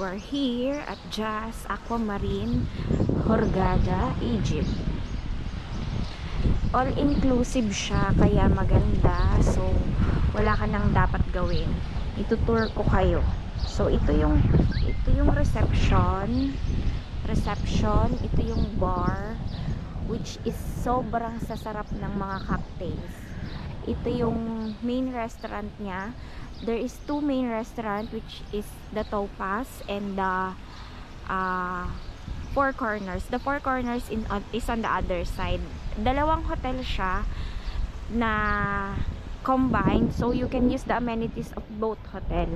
are here at Jazz Aquamarine, Hurghada, Egypt. All-inclusive siya, kaya maganda. So, wala ka nang dapat gawin. Itutour ko kayo. So, ito yung reception. Ito yung bar, which is sobrang sasarap ng mga cocktails. Ito yung main restaurant niya. There is two main restaurant, which is the Topaz and the Four Corners. The Four Corners is on the other side. Dalawang hotel siya na combined, so you can use the amenities of both hotel.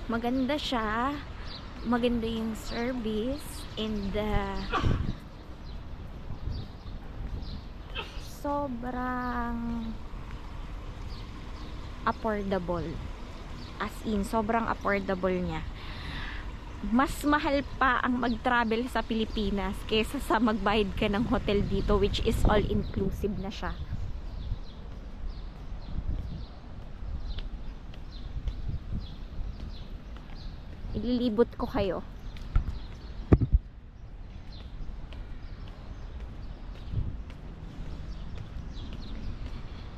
Maganda siya, maganda yung service, and sobrang affordable. As in, sobrang affordable niya. Mas mahal pa ang mag-travel sa Pilipinas kaysa sa magbayad ka ng hotel dito, which is all-inclusive na siya. Ililibot ko kayo.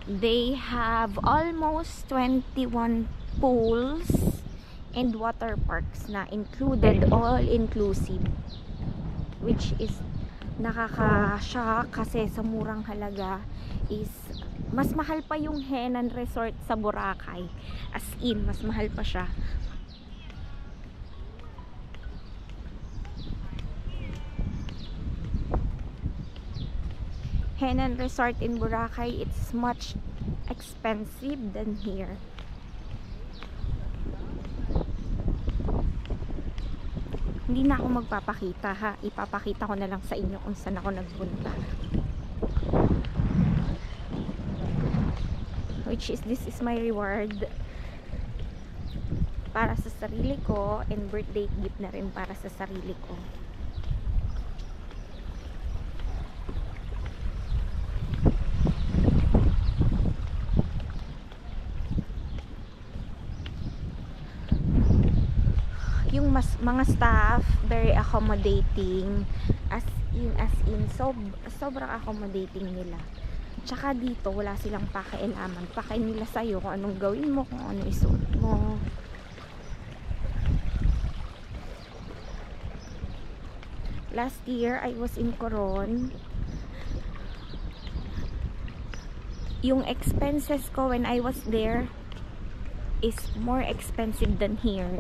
They have almost 21 pools and water parks na included, all inclusive, which is nakaka-shock kasi sa murang halaga is mas mahal pa yung Henan Resort sa Boracay. As in, mas mahal pa siya. Henan Resort in Boracay, it's much expensive than here. Hindi na ako magpapakita ha. Ipapakita ko na lang sa inyo kung saan ako nagpunta. Which is, this is my reward para sa sarili ko, and birthday gift na rin para sa sarili ko. Yung mga staff, very accommodating, as in sobrang accommodating nila. Tsaka dito wala silang pakialaman, pakain nila sa'yo kung anong gawin mo, kung ano isuot mo. Last year I was in Coron. Yung expenses ko when I was there is more expensive than here.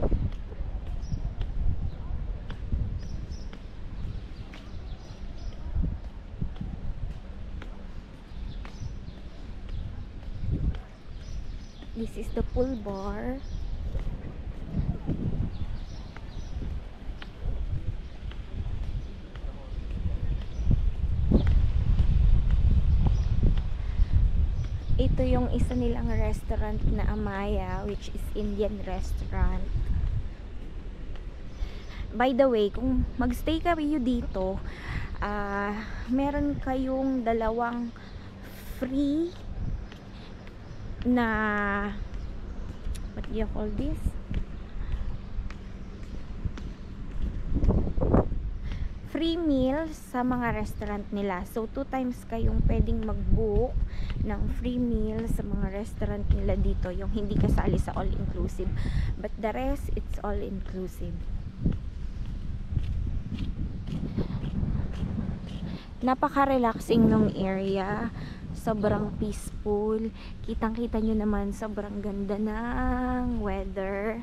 This is the pool bar. Ito yung isa nilang restaurant na Amaya, which is Indian restaurant. By the way, kung magstay kayo dito, meron kayong dalawang free na, what do you call this? Free meals sa mga restaurant nila. So 2 times kayong pwedeng mag-book ng free meal sa mga restaurant nila dito, yung hindi kasali sa all-inclusive. But the rest, it's all-inclusive. Napaka-relaxing ng area. Sobrang peaceful. Kitang-kita nyo naman, sobrang ganda ng weather.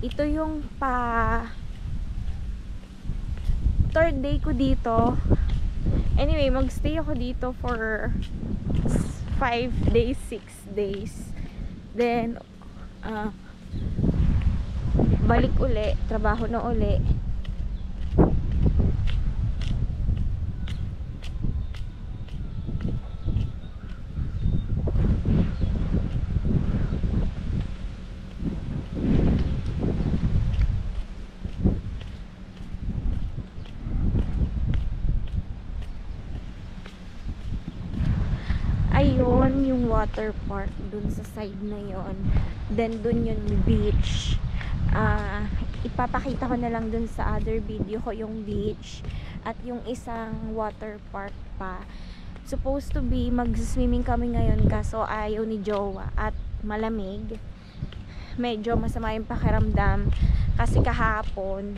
Ito yung third day ko dito. Anyway, magstay ako dito for 5 days, 6 days. Then, balik uli, trabaho na uli. ayun yung water park dun sa side na yon. Then dun yung beach. Ipapakita ko na lang dun sa other video ko yung beach at yung isang water park pa. Supposed to be mag-swimming kami ngayon, kaso ayaw ni Jowa at malamig. Medyo masama yung pakiramdam kasi kahapon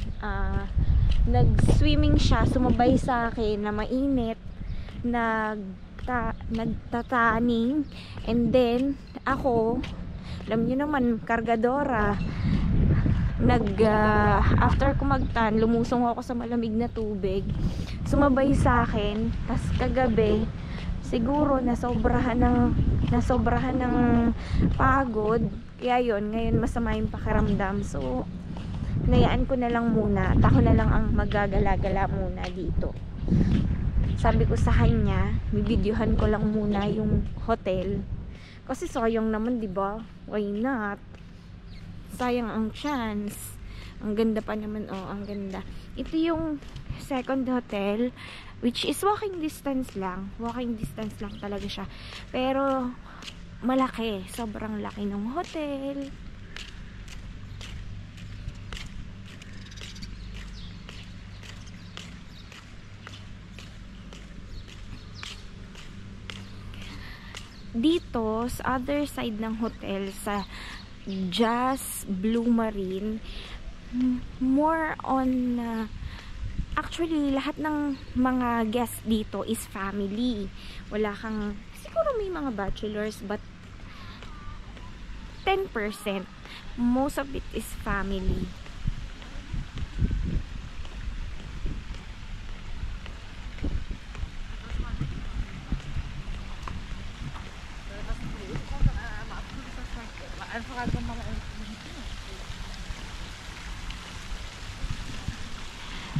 nag-swimming siya, sumabay sa akin na mainit, nagtataning, and then ako, alam niyo naman, kargadora, after ko magtan, lumusong ako sa malamig na tubig, sumabay sa akin. Tas kagabi siguro nasobrahan ng pagod, kaya yun, ngayon masama yung pakiramdam. So nayaan ko na lang muna at ako na lang ang magagala-gala muna dito. Sabi ko sa kanya, bibidyohan ko lang muna yung hotel kasi sayang naman, di ba? Why not? Sayang ang chance. Ang ganda pa naman, oh, ang ganda. Ito yung second hotel, which is walking distance lang talaga siya, pero malaki, sobrang laki ng hotel. Dito sa other side ng hotel, sa Jazz Blue Marine, more on actually lahat ng mga guests dito is family. Wala kang, siguro may mga bachelors, but 10%, most of it is family.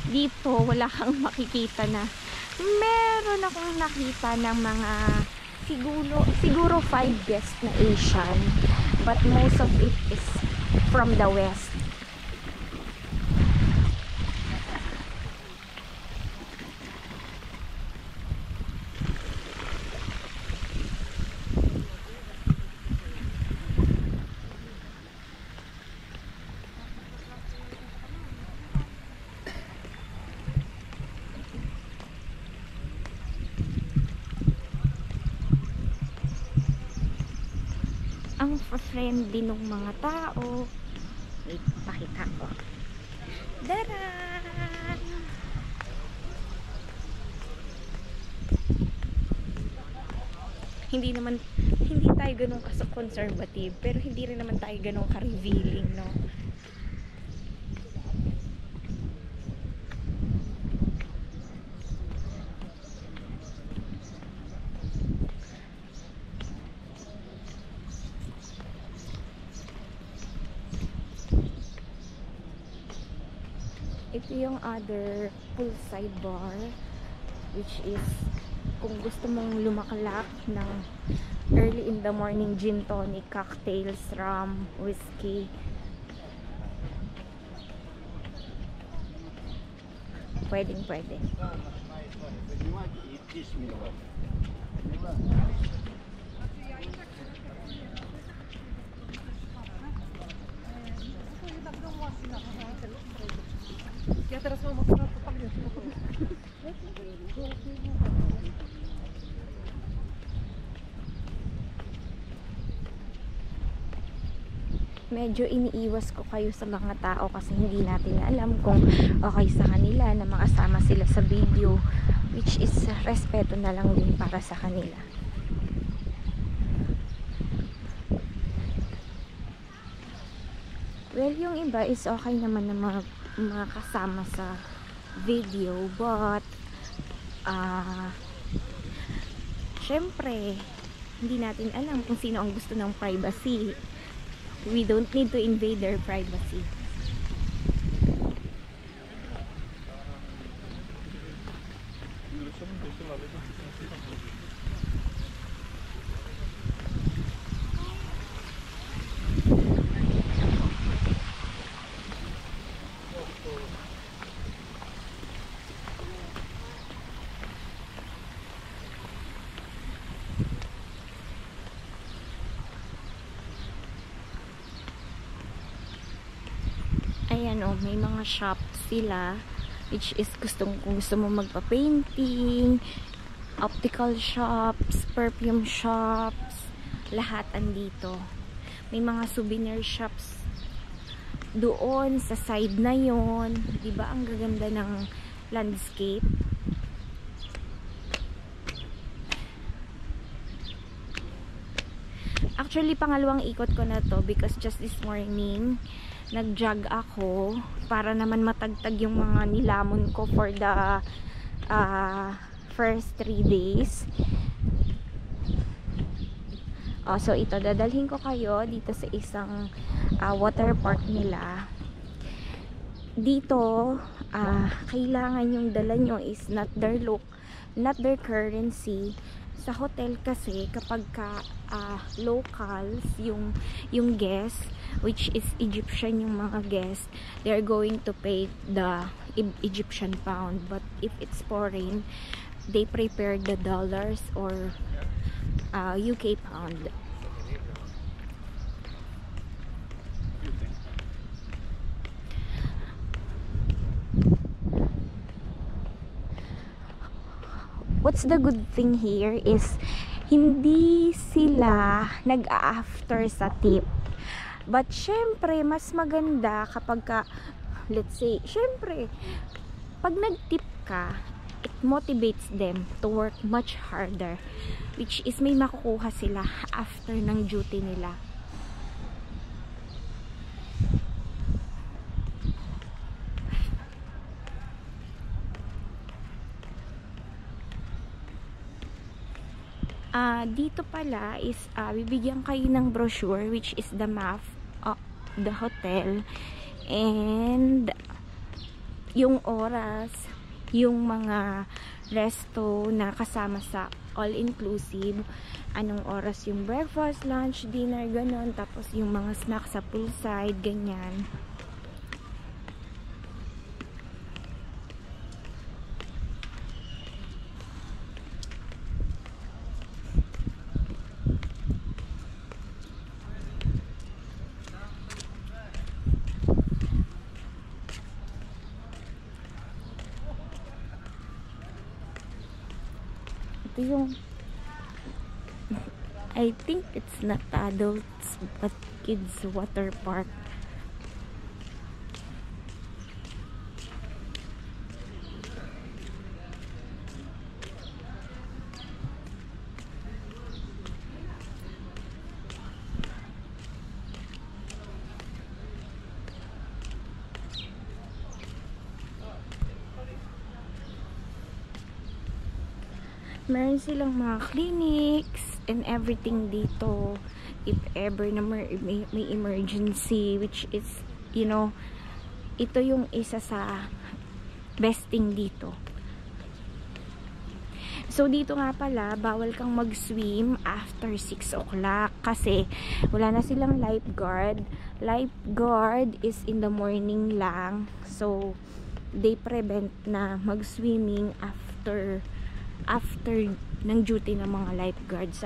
Dito wala kang makikita na, meron akong nakita ng mga siguro 5 guests na Asian, but most of it is from the west. Ang friendly ng mga tao. Wait, pakita ko. Daran! Hindi tayo ganun conservative, pero hindi rin naman tayo ganun ka-revealing, no? Ito yung other poolside bar, which is kung gusto mong lumakalak ng early in the morning gin tonic, cocktails, rum, whiskey. Pwedeng pwede. Ja teraz mam mocno popagnieć. Medyo iniiwas ko kayo sa mga tao kasi hindi natin alam kung okay sa kanila na makasama sila sa video, which is respeto na lang din para sa kanila. Well, yung iba is okay naman na mga kasama sa video, but syempre hindi natin alam kung sino ang gusto ng privacy. We don't need to invade their privacy. may mga shop sila, which is kung gusto mo magpa-painting, optical shops, perfume shops, lahat andito. May mga souvenir shops doon sa side na yon. Diba ang gaganda ng landscape? Actually, pangalawang ikot ko na to because just this morning, nag-jog ako para naman matagtag yung mga nilamon ko for the first 3 days. So ito, dadalhin ko kayo dito sa isang water park nila. Dito, kailangan yung dala nyo is not their currency. Sa hotel kasi kapag locals yung guests, which is Egyptian yung mga guests, they're going to pay the Egyptian pound. But if it's foreign, they prepare the dollars or UK pound. What's the good thing here is hindi sila nag-after sa tip. But syempre mas maganda kapag let's say, syempre pag nag-tip ka, it motivates them to work much harder, which is may makukuha sila after ng duty nila. Dito pala is bibigyan kayo ng brochure, which is the map of the hotel and yung oras, yung mga resto na kasama sa all-inclusive, anong oras yung breakfast, lunch, dinner, ganon, tapos yung mga snacks sa poolside, ganyan. Yung I think it's not adults but kids water park. Meron silang mga clinics and everything dito if ever na may emergency, which is, you know, ito yung isa sa best thing dito. So dito nga pala, bawal kang mag-swim after 6 o'clock kasi wala na silang lifeguard. Lifeguard is in the morning lang, so they prevent na mag-swimming after ng duty ng mga lifeguards.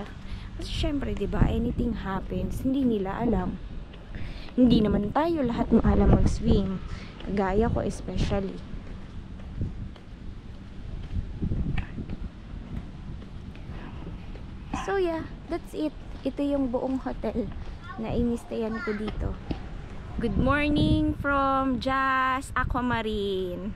Kasi syempre, diba, anything happens, hindi nila alam. Hindi naman tayo lahat maalam mag-swim. Gaya ko especially. So yeah, that's it. Ito yung buong hotel na inistayan ko dito. Good morning from Jazz Aquamarine.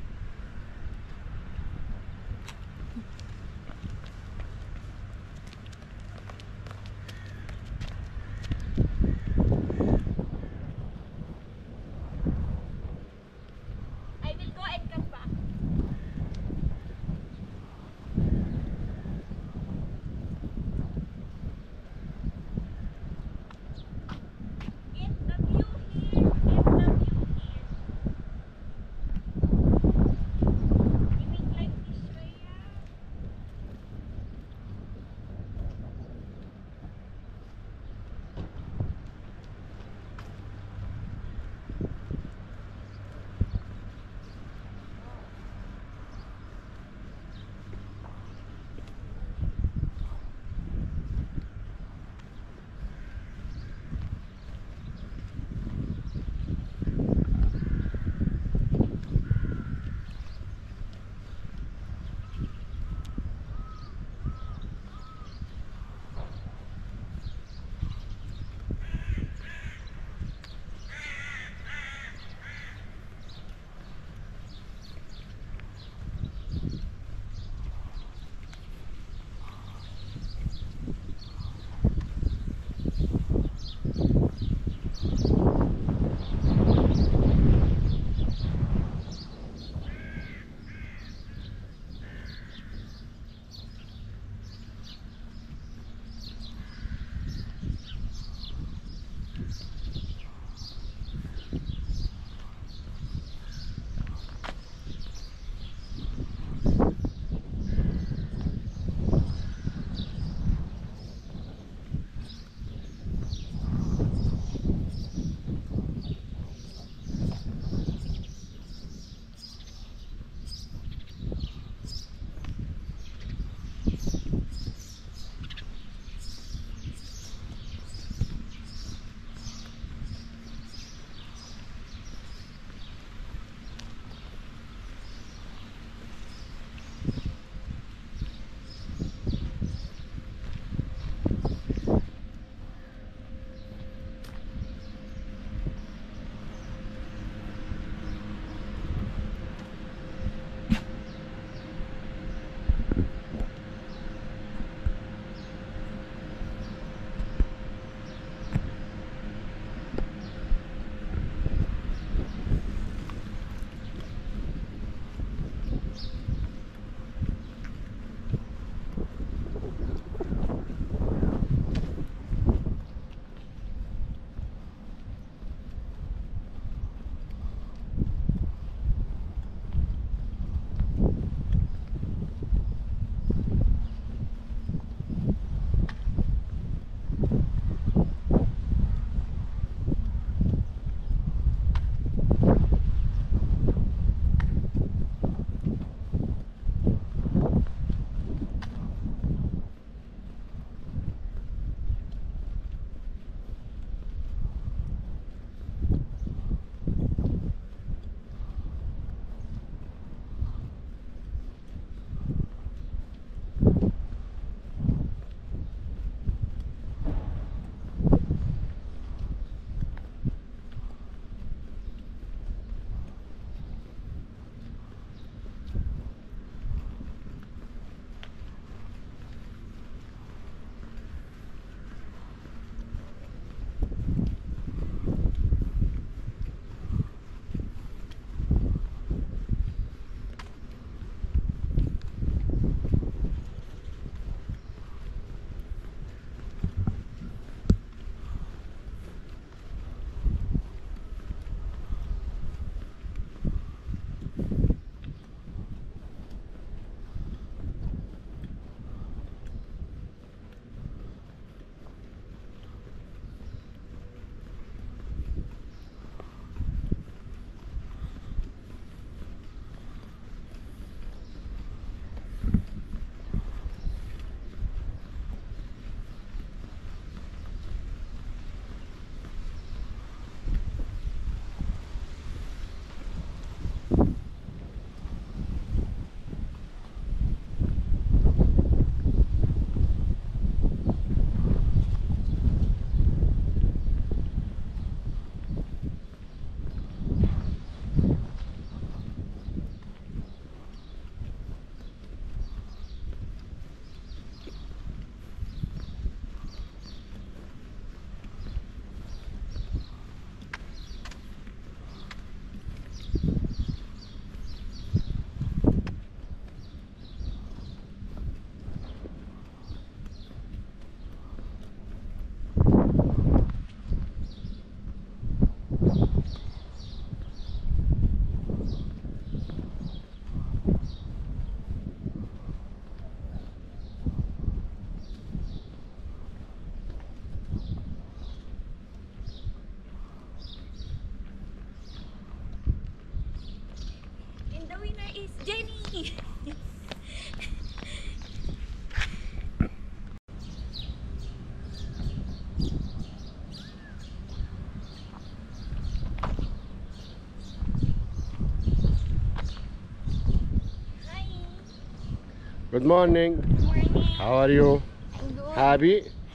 Good morning. Morning. How are you? I'm good. Happy?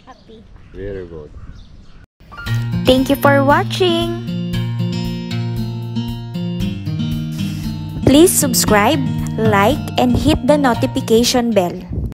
Happy. Very good. Thank you for watching. Please subscribe, like, and hit the notification bell.